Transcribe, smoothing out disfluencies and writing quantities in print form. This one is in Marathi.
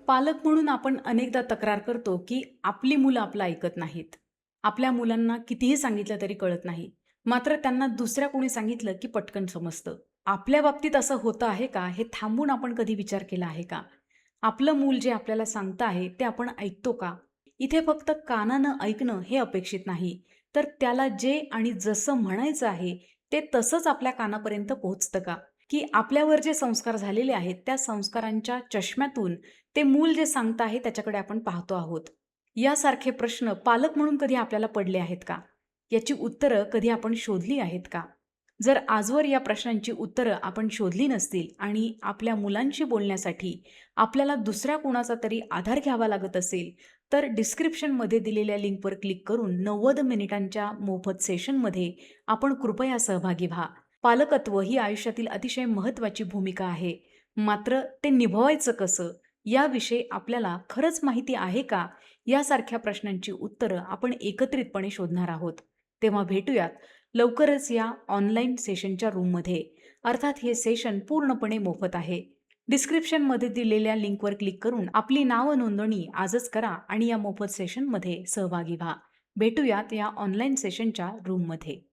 पालक म्हणून आपण अनेकदा तक्रार करतो, की आपली मुलं आपलं ऐकत नाहीत. आपल्या मुलांना कितीही सांगितलं तरी कळत नाही. मात्र त्यांना दुसऱ्या कोणी सांगितलं, की पटकन समजतं. आपल्या बाबतीत असं होतं आहे का? हे थांबून आपण कधी विचार केला आहे का? आपलं मूल जे आपल्याला सांगतं आहे, ते आपण ऐकतो का? इथे फक्त कानानं ऐकणं हे अपेक्षित नाही, तर त्याला जे आणि जसं म्हणायचं आहे, ते तसंच आपल्या कानापर्यंत पोहोचतं का? की आपल्यावर जे संस्कार झालेले आहेत, त्या संस्कारांच्या चष्म्यातून ते मूल जे सांगत आहे त्याच्याकडे आपण पाहतो आहोत. यासारखे प्रश्न पालक म्हणून कधी आपल्याला पडले आहेत का? याची उत्तरं कधी आपण शोधली आहेत का? जर आजवर या प्रश्नांची उत्तरं आपण शोधली नसतील आणि आपल्या मुलांशी बोलण्यासाठी आपल्याला दुसऱ्या कोणाचा तरी आधार घ्यावा लागत असेल, तर डिस्क्रिप्शनमध्ये दिलेल्या लिंकवर क्लिक करून 90 मिनिटांच्या मोफत सेशनमध्ये आपण कृपया सहभागी व्हा. पालकत्व ही आयुष्यातील अतिशय महत्त्वाची भूमिका आहे. मात्र ते निभवायचं कसं? याविषयी आपल्याला खरंच माहिती आहे का? यासारख्या प्रश्नांची उत्तरं आपण एकत्रितपणे शोधणार आहोत. तेव्हा भेटूयात लवकरच या ऑनलाईन सेशनच्या रूममध्ये. अर्थात हे सेशन पूर्णपणे मोफत आहे. डिस्क्रिप्शनमध्ये दिलेल्या लिंकवर क्लिक करून आपली नावनोंदणी आजच करा आणि या मोफत सेशनमध्ये सहभागी व्हा. भेटूयात या ऑनलाईन सेशनच्या रूममध्ये.